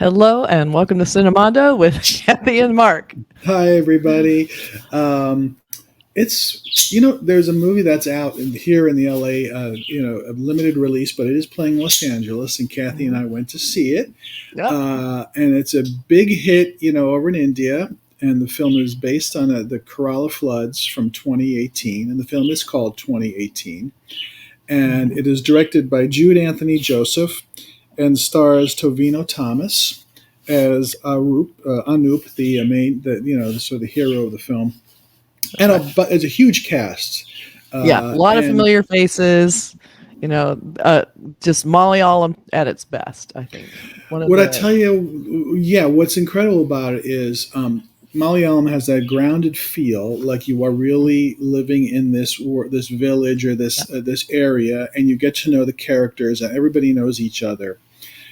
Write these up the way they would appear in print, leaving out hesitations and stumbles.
Hello and welcome to Cinemondo with Kathy and Mark. Hi, everybody. There's a movie that's out here in the LA, a limited release, but it is playing Los Angeles, and Kathy and I went to see it. Yep. And it's a big hit, over in India. And the film is based on the Kerala floods from 2018. And the film is called 2018. And it is directed by Jude Anthony Joseph and stars Tovino Thomas as Anup, the sort of the hero of the film, and it's a huge cast. A lot of familiar faces. Just Malayalam at its best. I think. I tell you, what's incredible about it is Malayalam has that grounded feel, like you are really living in this village or this area, and you get to know the characters, and everybody knows each other.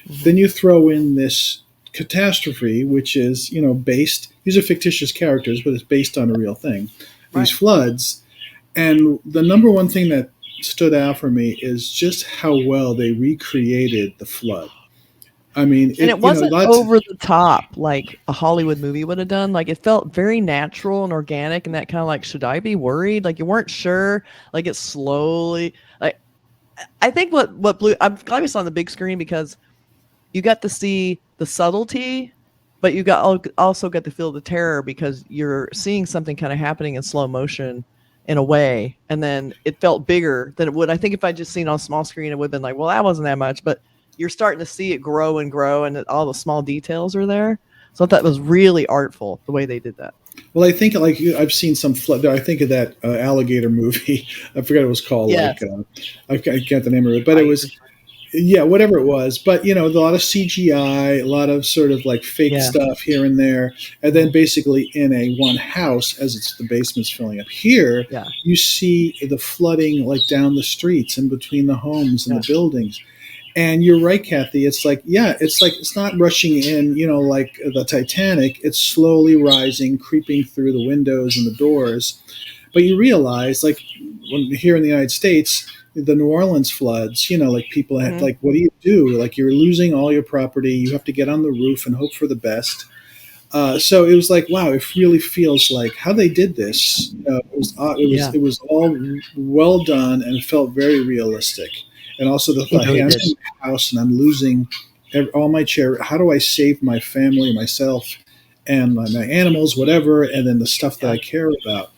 Mm-hmm. Then you throw in this catastrophe, which is based. These are fictitious characters, but it's based on a real thing. These floods, and the number one thing that stood out for me is just how well they recreated the flood. I mean, it wasn't over the top like a Hollywood movie would have done. Like, it felt very natural and organic, and that kind of like, should I be worried? Like, you weren't sure. Like, it slowly. Like, I think what blew. I'm glad we saw on the big screen because you got to see the subtlety, but you also got to feel the terror because you're seeing something kind of happening in slow motion in a way, and then it felt bigger than it would. I think if I just seen on a small screen, it would have been like, well, that wasn't that much, but you're starting to see it grow and grow, and all the small details are there. So I thought it was really artful the way they did that. Well, I think I've seen some flood. I think of that alligator movie. I forgot what it was called. Yes. I can't the name of it, but it was. Yeah, whatever it was. But, a lot of CGI, a lot of sort of like fake stuff here and there. And then basically in one house, as the basement's filling up. Here, you see the flooding like down the streets and between the homes and the buildings. And you're right, Kathy. It's like, it's not rushing in, like the Titanic. It's slowly rising, creeping through the windows and the doors. But you realize, like, here in the United States, the New Orleans floods, like people had, like, what do you do? Like, you're losing all your property. You have to get on the roof and hope for the best. So it was like, wow, it really feels like how they did this. It was all well done and it felt very realistic. And also the thought, hey, I'm in my house and I'm losing all my charity. How do I save my family, myself, and my animals, whatever, and then the stuff that I care about?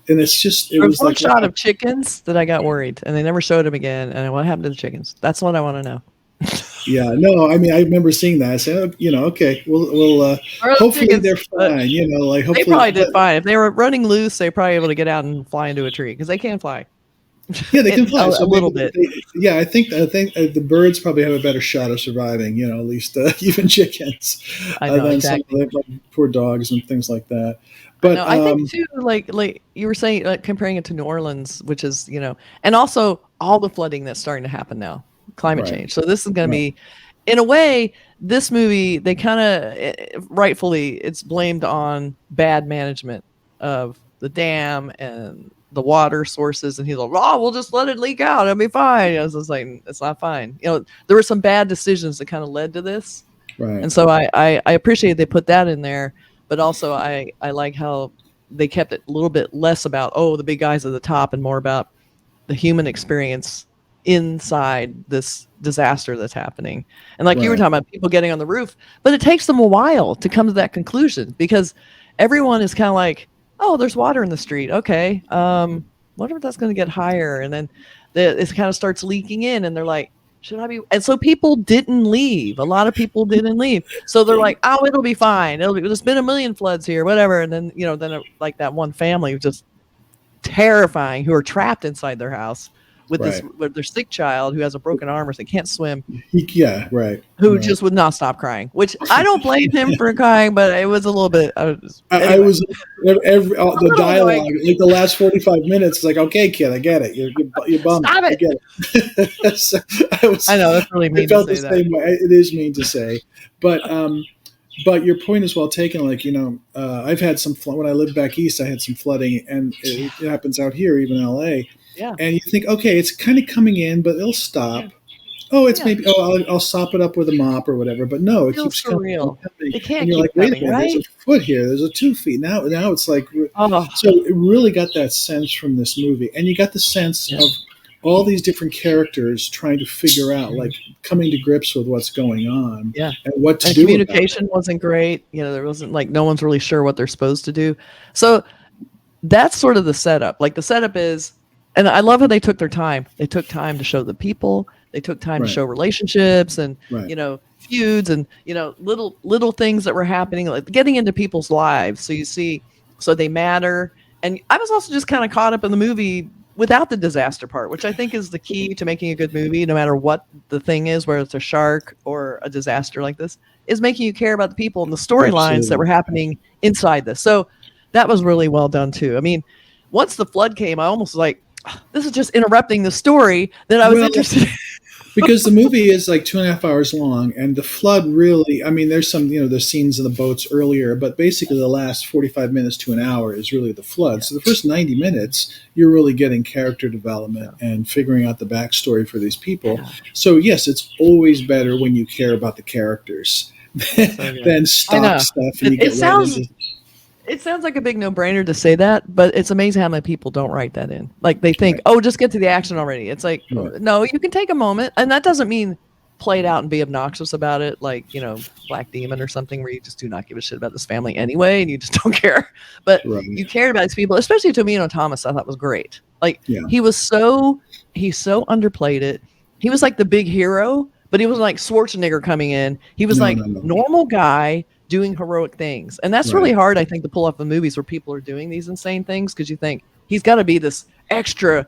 And it's just, it was one like shot of chickens that I got worried, and they never showed them again. And what happened to the chickens? That's what I want to know. Yeah, no, I mean, I remember seeing that. I said, okay, we'll hopefully chickens, they're fine. Hopefully they probably did fine. If they were running loose, they're probably able to get out and fly into a tree because they can fly. Yeah, they can fly a little bit. I think the birds probably have a better shot of surviving. At least even chickens. I know, than exactly. some of the poor dogs and things like that. But I think too, like you were saying, comparing it to New Orleans, which is and also all the flooding that's starting to happen now, climate change. So this is going to be, in a way, this movie, they kind of rightfully it's blamed on bad management of the dam and the water sources, and he's like, "Oh, we'll just let it leak out; it'll be fine." I was just like, "It's not fine." There were some bad decisions that kind of led to this, and so I appreciate they put that in there. But also, I like how they kept it a little bit less about, the big guys at the top and more about the human experience inside this disaster that's happening. And like you were talking about, people getting on the roof, but it takes them a while to come to that conclusion because everyone is kind of like, oh, there's water in the street. Okay, wonder if that's going to get higher. And then it kind of starts leaking in, and they're like, should I be? And so people didn't leave. A lot of people didn't leave. So they're like, oh, it'll be fine. There's been a million floods here, whatever. And then, like that one family was just terrifying who are trapped inside their house with their sick child who has a broken arm or they can't swim. Who just would not stop crying, which I don't blame him for crying, but it was a little bit. I was the dialogue, like the last 45 minutes, like, okay, kid, I get it. You're bummed. Stop it. I get it. So I know that's really mean. I felt to say the same way. It is mean to say, but your point is well taken. Like, I've had some when I lived back east, I had some flooding, and it happens out here, even in LA. Yeah. And you think, okay, it's kind of coming in, but it'll stop. oh, it's Yeah, maybe, I'll sop it up with a mop or whatever. But no, it feels keeps coming and surreal. coming, It and can't you're keep like, wait a coming, minute, there's a right? foot here, there's a 2 feet. Now it's like, Oh, so it really got that sense from this movie, and you got the sense yeah. of all these different characters trying to figure out, like, coming to grips with what's going on Yeah. and what to And do about it. communication wasn't great. There wasn't like no one's really sure what they're supposed to do. So that's sort of the setup. Like the setup is, and I love how they took their time. They took time to show the people. They took time to Right, show relationships and right, feuds and little things that were happening, like getting into people's lives. So you see, so they matter. And I was also just kind of caught up in the movie without the disaster part, which I think is the key to making a good movie, no matter what the thing is, whether it's a shark or a disaster like this, is making you care about the people and the storylines that were absolutely. happening inside this. So that was really well done too. I mean, once the flood came, I almost was like, this is just interrupting the story that I was Well, interested in. because the movie is like 2.5 hours long, and the flood really, I mean, there's some, there's scenes in the boats earlier, but basically the last 45 minutes to an hour is really the flood. Yeah. So the first 90 minutes, you're really getting character development and figuring out the backstory for these people. Yeah. So yes, it's always better when you care about the characters than stock stuff and you get right into. It sounds like a big no-brainer to say that, but it's amazing how many people don't write that in. Like they think, Right, "Oh, just get to the action already." It's like, right, no, you can take a moment, and that doesn't mean play it out and be obnoxious about it, like Black Demon or something, where you just do not give a shit about this family anyway, and you just don't care. But right. you cared about these people, especially Tovino Thomas. I thought was great. Like Yeah. he so underplayed it. He was like the big hero, but he wasn't like Schwarzenegger coming in. He was No, like no, no. normal guy doing heroic things. And that's really Right. hard, I think, to pull off the movies where people are doing these insane things, because you think he's got to be this extra,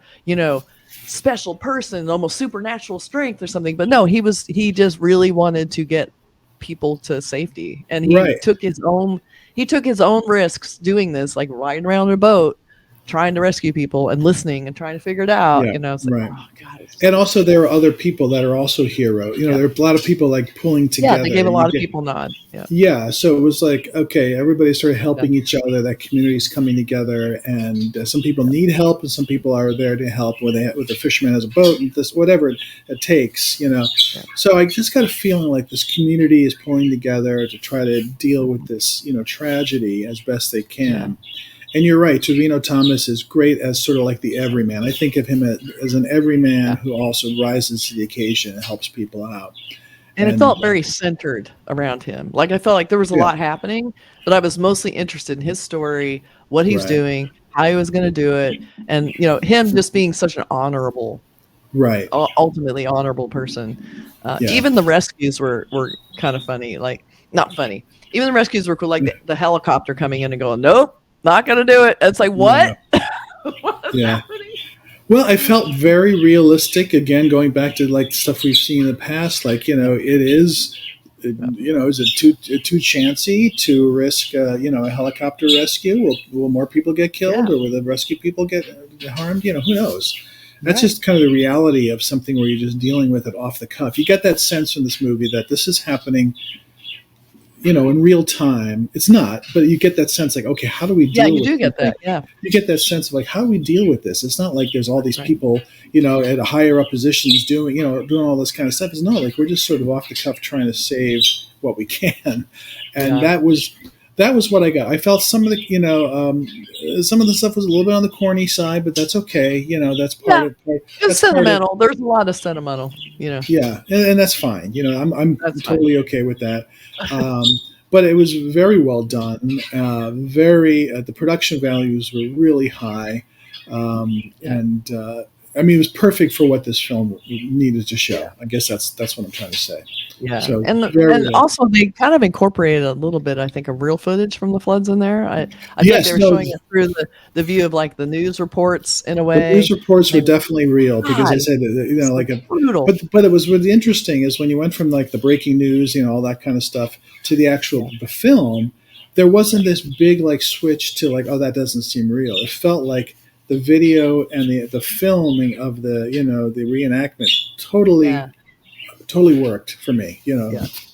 special person, almost supernatural strength or something. But no, he just really wanted to get people to safety. And Right. he took his own risks doing this, like riding around a boat, trying to rescue people and listening and trying to figure it out. Yeah. It's like, Right. oh God. And also, there are other people that are also hero. Yeah. There are a lot of people like pulling together. Yeah, they gave a lot of people nod. Yeah. Yeah, so it was like, okay, everybody started helping each other. That community's coming together, and some people need help, and some people are there to help. With the fisherman has a boat, and this whatever it takes. Yeah. So I just got a feeling like this community is pulling together to try to deal with this, tragedy as best they can. Yeah. And you're right, Tovino Thomas is great as sort of like the everyman. I think of him as an everyman who also rises to the occasion and helps people out. And it felt very centered around him. Like I felt like there was a lot happening, but I was mostly interested in his story, what he's doing, how he was going to do it, and him just being such an honorable, ultimately honorable person. Even the rescues were kind of funny. Like not funny. Even the rescues were cool. Like the helicopter coming in and going, nope, not going to do it. It's like what? What's happening? Well, I felt very realistic. Again, going back to like stuff we've seen in the past, like it is, is it too chancy to risk a helicopter rescue? Will more people get killed, or will the rescue people get harmed? Who knows? That's just kind of the reality of something where you're just dealing with it off the cuff. You get that sense from this movie that this is happening, in real time. It's not, but you get that sense like, okay, how do we deal with it? Yeah, you do get that. Yeah. You get that sense of like, how do we deal with this? It's not like there's all these people, at a higher up positions doing all this kind of stuff. It's not like we're just sort of off the cuff trying to save what we can. And that was what I got. I felt some of the, some of the stuff was a little bit on the corny side, but that's okay. That's part of it. It's sentimental. There's a lot of sentimental, Yeah. And that's fine. I'm totally okay with that. fine. But it was very well done. The production values were really high. And it was perfect for what this film needed to show. I guess that's what I'm trying to say. Yeah, so and also they kind of incorporated a little bit, I think, of real footage from the floods in there. I think they were showing it through the view of like the news reports in a way. The news reports were definitely real because they said brutal. But it was really interesting is when you went from like the breaking news, all that kind of stuff to the actual the film, there wasn't this big like switch to like, oh, that doesn't seem real. It felt like the video and the filming of the the reenactment totally worked for me.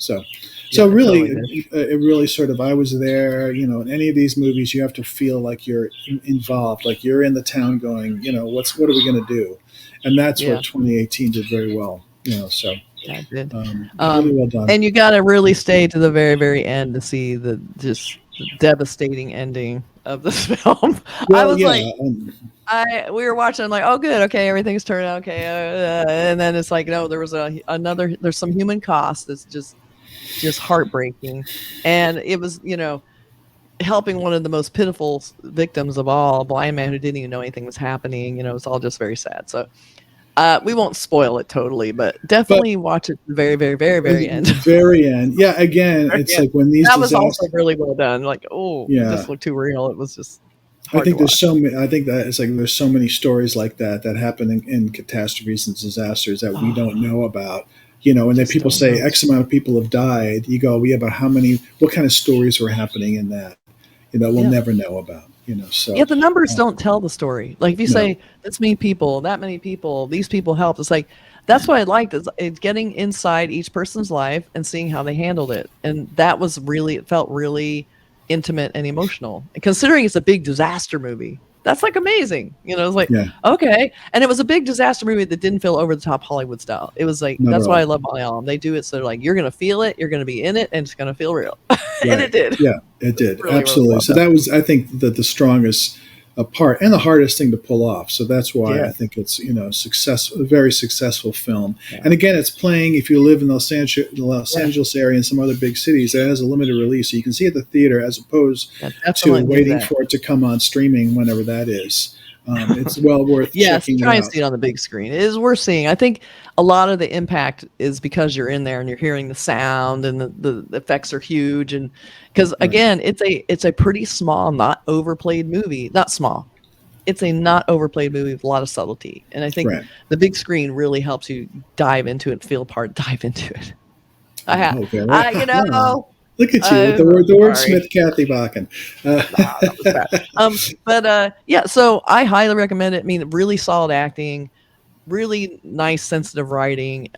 So really, it really sort of I was there. In any of these movies, you have to feel like you're involved, like you're in the town, going, what are we going to do? And that's what 2018 did very well. So Yeah, it did. really well done. And you got to really stay to the very, very end to see the just devastating ending of this film. I was like, we were watching. I'm like, oh, good, okay, everything's turned out okay, and then it's like, no, there was there's some human cost that's just heartbreaking, and it was helping one of the most pitiful victims of all, a blind man who didn't even know anything was happening. It's all just very sad. So. We won't spoil it totally, but definitely watch it the very, very, very, very end. Very end. Yeah, again, it's like when these that was also really well done. Like, it just looked too real. It was just hard I think to there's watch. so many. I think that it's like there's so many stories like that happen in catastrophes and disasters that we don't know about. And then people say X amount of people have died. You go, yeah, but what kind of stories were happening in that? We'll never know about. So the numbers don't tell the story. Like if you say this many people, that many people, these people helped, it's like that's what I liked is getting inside each person's life and seeing how they handled it. And that was it felt really intimate and emotional. And considering it's a big disaster movie, that's like amazing. It's like, okay. And it was a big disaster movie that didn't feel over the top Hollywood style. It was like, that's why I love Malayalam. They do it so like you're going to feel it, you're going to be in it, and it's going to feel real. And it did. Yeah, it did. Really, absolutely. really well So that was, I think, the strongest part and the hardest thing to pull off. So that's why I think it's a very successful film. Yeah. And again, it's playing if you live in the Los Angeles area and some other big cities. It has a limited release, so you can see it at the theater as opposed to waiting for it to come on streaming whenever that is. It's well worth checking try out. and see it on the big screen. It is worth seeing. I think a lot of the impact is because you're in there and you're hearing the sound and the effects are huge. And because again, it's a pretty small, not overplayed movie. Not small. It's a not overplayed movie with a lot of subtlety. And I think the big screen really helps you dive into it, dive into it. Look at you with the wordsmith, Kathy Bakken. So I highly recommend it. I mean, really solid acting, really nice, sensitive writing.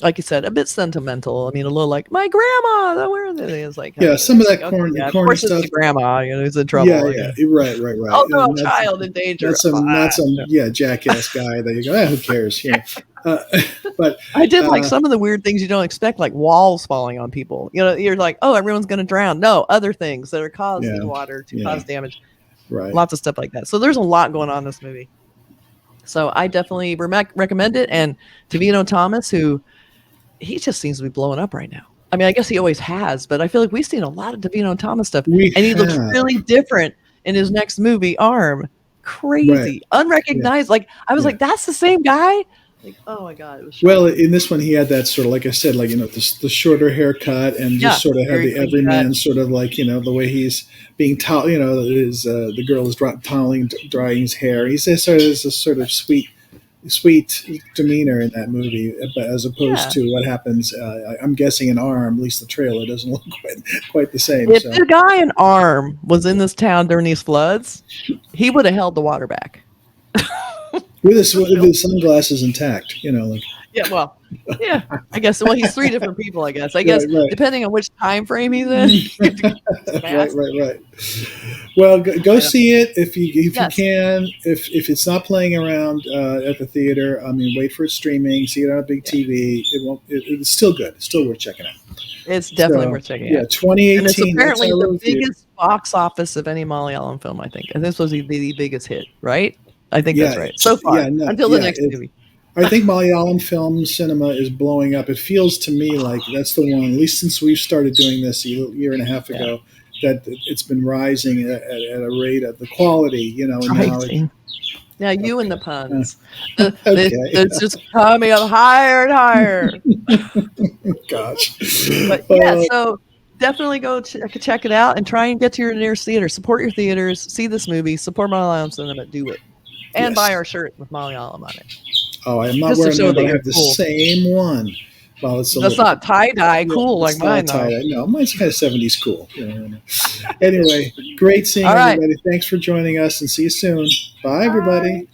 Like you said, a bit sentimental. I mean, a little like my grandma. It's like some of that corny stuff. Grandma, who's in trouble. Yeah, right. Oh no, child in danger. That's some jackass guy that you go, who cares? But I did like some of the weird things you don't expect, like walls falling on people. You're like, oh, everyone's going to drown. No, other things that are causing water to cause damage. Right. Lots of stuff like that. So there's a lot going on in this movie. So I definitely recommend it. And Tovino Thomas, who he just seems to be blowing up right now. I mean, I guess he always has, but I feel like we've seen a lot of Tovino Thomas stuff. He looks really different in his next movie, Arm. Crazy. Unrecognized. Like, I was like, that's the same guy? Like, oh my God, it was shocking. Well, in this one, he had that sort of, like I said, like, the shorter haircut and just sort of had the everyman sort of like, the way he's being towel, the girl is drying his hair. He says there's a sort of sweet demeanor in that movie, as opposed to what happens. I'm guessing in Arm, at least the trailer doesn't look quite the same. If the guy in Arm was in this town during these floods, he would have held the water back. With his sunglasses intact, like. I guess. Well, he's three different people. I guess. Depending on which time frame he's in. Right. Well, go see it if you can. If it's not playing around at the theater, I mean, wait for it streaming. See it on a big TV. It won't. It's still good. It's still worth checking out. It's definitely worth checking out. Yeah, 2018. And it's apparently the biggest box office of any Malayalam film. I think, and this was the biggest hit, right? I think that's right. So far, until the next movie. I think Malayalam film cinema is blowing up. It feels to me like that's the one, at least since we've started doing this a year and a half ago, that it's been rising at a rate of the quality, and now you and the puns. It's just coming up higher and higher. Gosh. But so definitely go check it out and try and get to your nearest theater. Support your theaters. See this movie. Support Malayalam cinema. Do it. And buy our shirt with Malayalam on it. Oh, I'm not wearing that. I have the same one. Well, that's not tie-dye cool like mine. No, mine's kind of 70s cool. Anyway, great seeing everybody. Thanks for joining us, and see you soon. Bye, everybody.